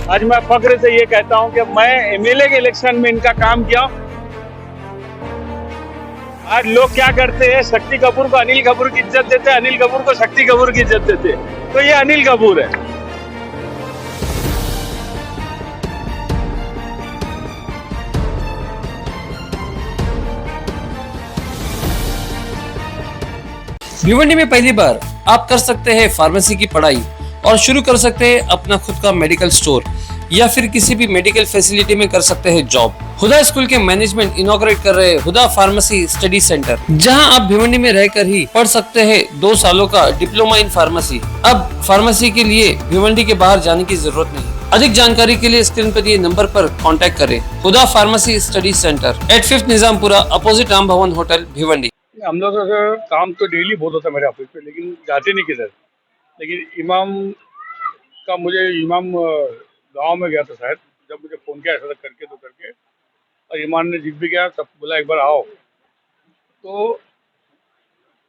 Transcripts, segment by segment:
आज मैं फख्र से ये कहता हूं कि मैं एमएलए के इलेक्शन में इनका काम किया। आज लोग क्या करते हैं, शक्ति कपूर को अनिल कपूर की इज्जत देते हैं, अनिल कपूर को शक्ति कपूर की इज्जत देते हैं। तो ये अनिल कपूर है। भिवंडी में पहली बार आप कर सकते हैं फार्मेसी की पढ़ाई और शुरू कर सकते हैं अपना खुद का मेडिकल स्टोर या फिर किसी भी मेडिकल फैसिलिटी में कर सकते हैं जॉब। हुदा स्कूल के मैनेजमेंट इनॉग्रेट कर रहे हुदा फार्मेसी स्टडी सेंटर, जहां आप भिवंडी में रहकर ही पढ़ सकते हैं 2 सालों का डिप्लोमा इन फार्मेसी। अब फार्मेसी के लिए भिवंडी के बाहर जाने की जरूरत नहीं। अधिक जानकारी के लिए स्क्रीन पर दिए नंबर पर कांटेक्ट करें। Huda pharmacy study centre 8 Nizampura opposite Ram Bhavan hotel Bhiwandi. हम लोग का काम तो डेली बहुत होता है मेरे ऑफिस पे, लेकिन जाते नहीं किधर। लेकिन इमाम गांव में गया था शायद, जब मुझे फोन किया ऐसा करके और ईमान ने जिद भी किया, सब बोला एक बार आओ। तो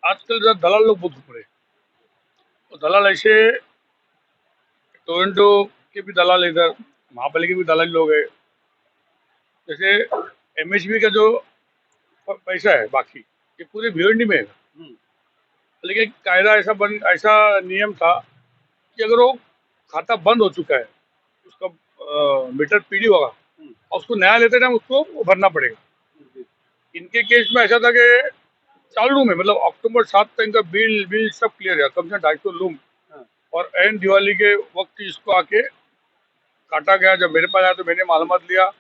आजकल जरा दलाल लोग बहुत घूम रहे, तो दलाल ऐसे टोरंटो के भी दलाल, इधर महापालिका के भी दलाल लोग है। जैसे एमएसबी का जो पैसा है बाकी ये पूरे भिवंडी में है। लेकिन कायदा ऐसा नियम था कि अगर वो खाता बंद हो चुका है, उसका मीटर पीडी होगा और उसको नया लेते टाइम उसको वो भरना पड़ेगा। इनके केस में ऐसा था कि चालू में, मतलब अक्टूबर 7 तक इनका बिल सब क्लियर है, कम से 250 लूम। और एंड दिवाली के वक्त इसको आके काटा गया। जब मेरे पास आया तो मैंने मालूमात लिया,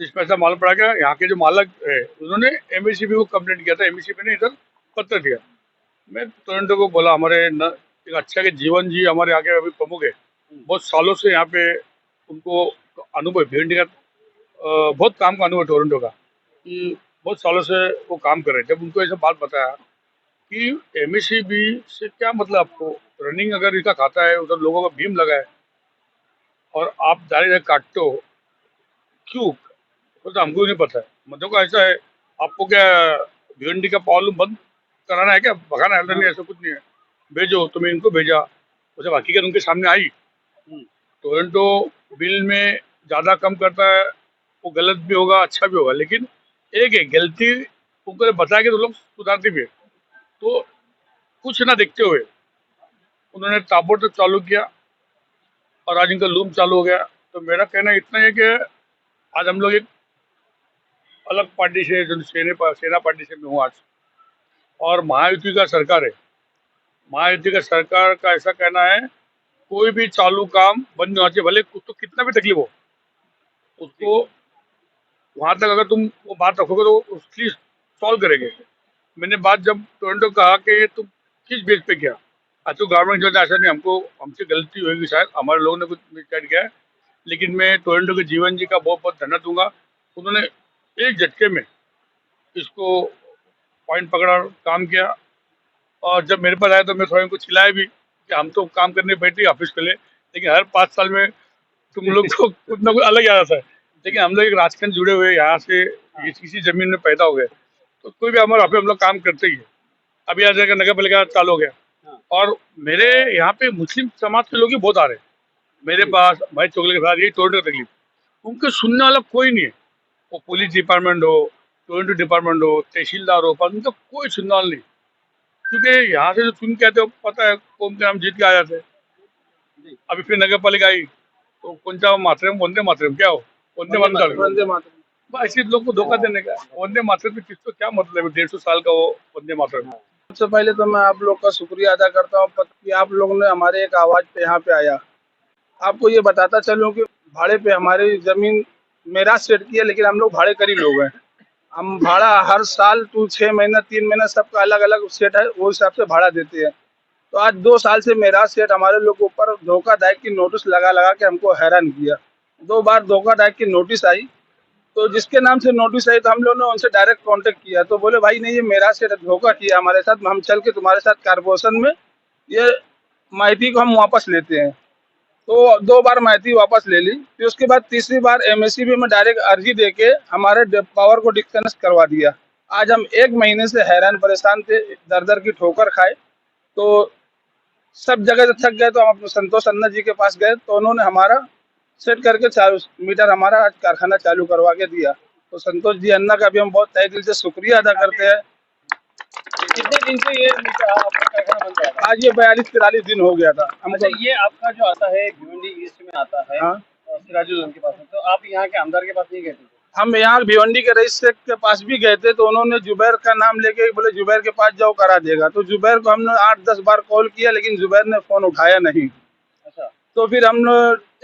जिस पैसा मालूम पड़ा गया यहाँ के जो मालक है उन्होंने एमएससीबी को कंप्लेंट किया था। एमएससीबी ने इधर पत्र दिया। मैं टोरंटो को बोला, हमारे एक अच्छा के जीवन जी हमारे आगे अभी प्रमुख है, बहुत सालों से यहाँ पे उनको अनुभव, भिवंडी का बहुत काम का अनुभव टोरंटो का, कि बहुत सालों से वो काम कर रहे हैं। जब उनको ऐसा बात बताया कि एमएससीबी से क्या मतलब, आपको रनिंग अगर इसका खाता है, उधर लोगों का भीम लगा है और आप जारी काटते हो क्यों, तो हमको नहीं पता है। मतलब को ऐसा है, आपको क्या भिवंडी का पावर लूम बंद कराना है क्या, भगाना है? नहीं, ऐसा कुछ नहीं है, भेजो। तो मैं इनको भेजा, वैसे हकीकत उनके सामने आई। टोरंटो बिल में ज़्यादा कम करता है, वो गलत भी होगा अच्छा भी होगा, लेकिन एक है गलती उनको बता के तो लोग सुधारते भी है। तो कुछ ना देखते हुए उन्होंने ताबड़तोड़ चालू किया और आज इनका लूम चालू हो गया। तो मेरा कहना इतना है कि आज हम लोग एक अलग पार्टी से, जो सेना पार्टी से मैं हूँ आज, और महायुति का सरकार है। महायुति का सरकार का ऐसा कहना है, कोई भी चालू काम बंद नहीं होना चाहिए, भले तो कितना भी तकलीफ हो, उसको वहां तक अगर तुम वो बात रखोगे तो उसकी सॉल्व करेंगे। मैंने बात जब टोरंटो कहा कि तुम किस बेस पे किया, आज तो गवर्नमेंट जो ऐसा नहीं, हमसे गलती होगी, शायद हमारे लोगों ने कुछ मिसगाइड किया है, लेकिन मैं टोरंटो के जीवन जी का बहुत बहुत धन्यवाद दूंगा। उन्होंने एक झटके में इसको पॉइंट पकड़ा, काम किया। और जब मेरे पास आया तो मैं थोड़ा इनको चिल्लाया भी कि हम तो काम करने बैठे ऑफिस के लिए, लेकिन हर 5 साल में तुम लोग को कुछ ना कुछ अलग आ जाता है। लेकिन हम लोग एक राजखंड जुड़े हुए, यहाँ से इसी जमीन में पैदा हो गए, तो कोई भी हमारे ऑफिस हम लोग काम करते ही है। अभी आज नगर पालिका चालू हो गया और मेरे यहाँ पे मुस्लिम समाज के लोग ही बहुत आ रहे हैं मेरे पास। भाई चोगले के साथ यही टोरंटो की तकलीफ, उनके सुनने वाला कोई नहीं है। वो पुलिस डिपार्टमेंट हो, टोरंटो डिपार्टमेंट हो, तहसीलदार हो, पर उनका कोई सुनने वाला नहीं। क्योंकि यहाँ से जो चुन के आते हो, पता है कौन के नाम जीत के आ जाते हैं। अभी फिर नगर पालिका आई तो कौन सा मातरम, वंदे मातरम क्या हो, वंदे मातरम, ऐसे लोग को धोखा देने का। वंदे मातरम किसको क्या मतलब है, 150 साल का वो वंदे मातरम। सबसे पहले तो मैं आप लोग का शुक्रिया अदा करता हूँ कि आप लोगों ने हमारे एक आवाज़ पे यहाँ पे आया। आपको ये बताता चलूँ कि भाड़े पे हमारी ज़मीन मेरा सेट की है, लेकिन हम लोग भाड़े करी लोग हैं। हम भाड़ा हर साल 6 महीना 3 महीना सबका अलग अलग सेट है, वो हिसाब से भाड़ा देते हैं। तो आज 2 साल से मेरा सेट हमारे लोग के ऊपर धोखाधड़ी की नोटिस लगा के हमको हैरान किया। 2 बार धोखाधड़ी की नोटिस आई, तो जिसके नाम से नोटिस आई तो हम लोगों ने उनसे डायरेक्ट कांटेक्ट किया। तो बोले भाई नहीं, ये मेरा सेट धोखा किया हमारे साथ, हम चल के तुम्हारे साथ कारपोरेशन में ये माहिती को हम वापस लेते हैं। तो 2 बार माहिती वापस ले ली। फिर उसके बाद तीसरी बार एमएससीबी में डायरेक्ट अर्जी देके हमारे पावर को डिस्कनेक्ट करवा दिया। आज हम 1 महीने से हैरान परेशान थे, दर दर की ठोकर खाए। तो सब जगह से थक गए, तो हम अपने संतोष अन्ना जी के पास गए, तो उन्होंने हमारा सेट करके चालू मीटर हमारा आज कारखाना चालू करवा के दिया। तो संतोष जी अन्ना का भी हम बहुत तहे दिल से शुक्रिया अदा करते हैं। कितने दिन से ये आपका कारखाना बन रहा है? आज ये 42-43 दिन हो गया था अच्छा, हमको। ये आपका जो आता है भिवंडी ईस्ट में आता है, हाँ। सिराजुद्दौला के पास में, तो आप यहाँ के आमदार के पास नहीं गए थे? हम यहाँ भिवंडी के रईस शेख के पास भी गए थे, तो उन्होंने जुबैर का नाम लेके बोले जुबैर के पास जाओ करा देगा। तो जुबैर को हमने 8-10 बार कॉल किया, लेकिन जुबैर ने फोन उठाया नहीं। अच्छा, तो फिर हम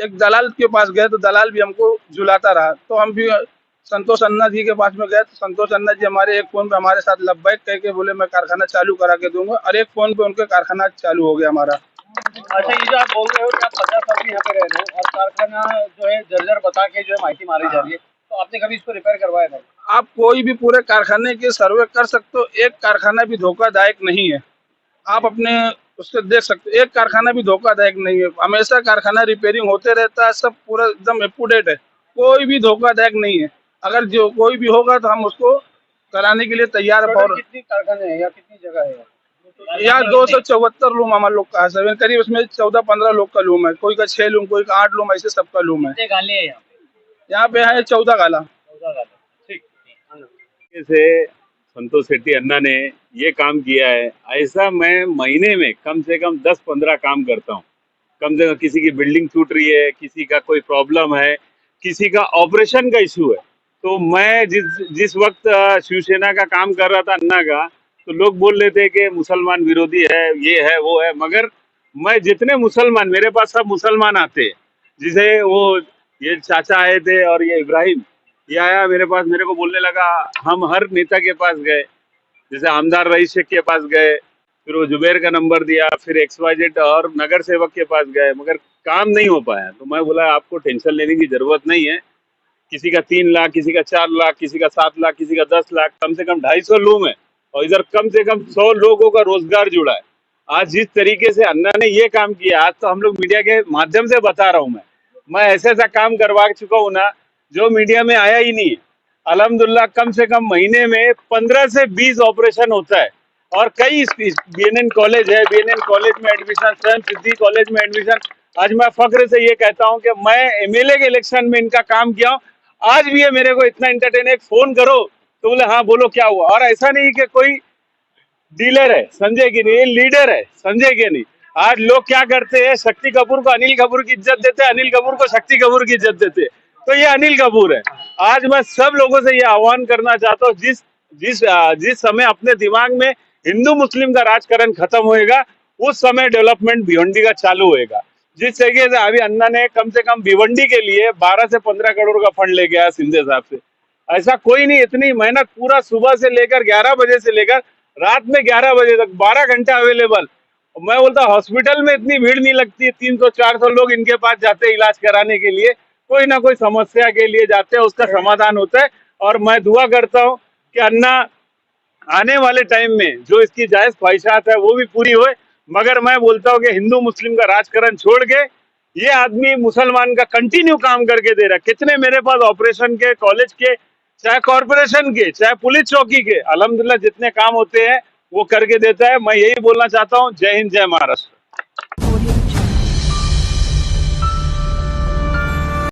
एक दलाल के पास गए, तो दलाल भी हमको झुलाता रहा। तो हम भी संतोष अन्ना जी के पास में गए, तो संतोष अन्ना जी हमारे एक फोन पे हमारे साथ लब्बैक कह के बोले मैं कारखाना चालू करा के दूंगा, और एक फोन पे उनके कारखाना चालू हो गया हमारा। अच्छा, ये जो आप बोल रहे हो कि आप 50 साल से यहाँ पे रह रहे हो और कारखाना जो है जर्जर बता के जो है माहिती मारी जा रही है, तो आपने कभी इसको रिपेयर करवाया था? आप कोई भी पूरे कारखाने के सर्वे कर सकते हो, एक कारखाना भी धोखादायक नहीं है। आप अपने उससे देख सकते हो, एक कारखाना भी धोखादायक नहीं है। हमेशा कारखाना रिपेयरिंग होते रहता है, सब पूरा एकदम अप टू डेट है, कोई भी धोखादायक नहीं है। अगर जो कोई भी होगा तो हम उसको कराने के लिए तैयार है। टोटल कितनी कारखाने हैं या कितनी जगह है? यहाँ 274 रूम हमारे लोग का है, करीब उसमें 14-15 लोग का रूम है, कोई का 6 रूम, कोई का 8 रूम, ऐसे सबका रूम है। कितने गाले हैं यहाँ पे? यहाँ पे है 14 गाला। 14 गाले। ठीक। से संतोष शेट्टी अन्ना ने ये काम किया है, ऐसा मैं महीने में कम से कम 10-15 काम करता हूँ। कम से कम किसी की बिल्डिंग टूट रही है, किसी का कोई प्रॉब्लम है, किसी का ऑपरेशन का इशू है, तो मैं जिस वक्त शिवसेना का काम कर रहा था अन्ना का, तो लोग बोल रहे थे कि मुसलमान विरोधी है, ये है वो है, मगर मैं जितने मुसलमान, मेरे पास सब मुसलमान आते हैं, जिसे वो ये चाचा आए थे और ये इब्राहिम ये आया मेरे पास, मेरे को बोलने लगा, हम हर नेता के पास गए, जैसे आमदार रईस शेख के पास गए, फिर वो जुबैर का नंबर दिया, फिर XYZ और नगर सेवक के पास गए, मगर काम नहीं हो पाया। तो मैं बोला आपको टेंशन लेने की जरूरत नहीं है, किसी का 3 लाख, किसी का 4 लाख, किसी का 7 लाख, किसी का 10 लाख, कम से कम 250 रूम है और इधर कम से कम 100 लोगों का रोजगार जुड़ा है। आज जिस तरीके से अन्ना ने ये काम किया, आज तो हम लोग मीडिया के माध्यम से बता रहा हूँ, मैं ऐसा ऐसा काम करवा चुका हूँ ना जो मीडिया में आया ही नहीं है। अल्हम्दुलिल्लाह कम से कम महीने में 15 से 20 ऑपरेशन होता है और कई BNN कॉलेज है, BNN कॉलेज में एडमिशन, स्वयं सिद्धि कॉलेज में एडमिशन। आज मैं फख्र से ये कहता हूँ कि मैं MLA के इलेक्शन में इनका काम किया हूँ। आज भी ये मेरे को इतना एंटरटेन है, फोन करो तो बोले हाँ बोलो क्या हुआ। और ऐसा नहीं कि कोई डीलर है संजय की नहीं, ये लीडर है संजय के नहीं। आज लोग क्या करते हैं, शक्ति कपूर को अनिल कपूर की इज्जत देते हैं, अनिल कपूर को शक्ति कपूर की इज्जत देते हैं, तो ये अनिल कपूर है। आज मैं सब लोगों से ये आह्वान करना चाहता हूँ, जिस समय अपने दिमाग में हिंदू मुस्लिम का राजकारण खत्म होएगा, उस समय डेवलपमेंट भिवंडी का चालू होएगा। जिस तरीके से अभी अन्ना ने कम से कम भिवंडी के लिए 12 से 15 करोड़ का फंड ले गया सिंधे साहब से, ऐसा कोई नहीं। इतनी मेहनत पूरा सुबह से लेकर 11 बजे से लेकर रात में 11 बजे तक 12 घंटा अवेलेबल। मैं बोलता हॉस्पिटल में इतनी भीड़ नहीं लगती है, 300-400 लोग इनके पास जाते हैं इलाज कराने के लिए, कोई ना कोई समस्या के लिए जाते हैं, उसका समाधान होता है। और मैं दुआ करता हूँ कि अन्ना आने वाले टाइम में जो इसकी जायज ख्वाहिशात है वो भी पूरी होए, मगर मैं बोलता हूँ कि हिंदू मुस्लिम का राजकारण छोड़ के ये आदमी मुसलमान का कंटिन्यू काम करके दे रहा है। कितने मेरे पास ऑपरेशन के, कॉलेज के, चाहे कॉर्पोरेशन के, चाहे पुलिस चौकी के, अल्हम्दुलिल्लाह जितने काम होते हैं वो करके देता है। मैं यही बोलना चाहता हूँ। जय हिंद, जय महाराष्ट्र।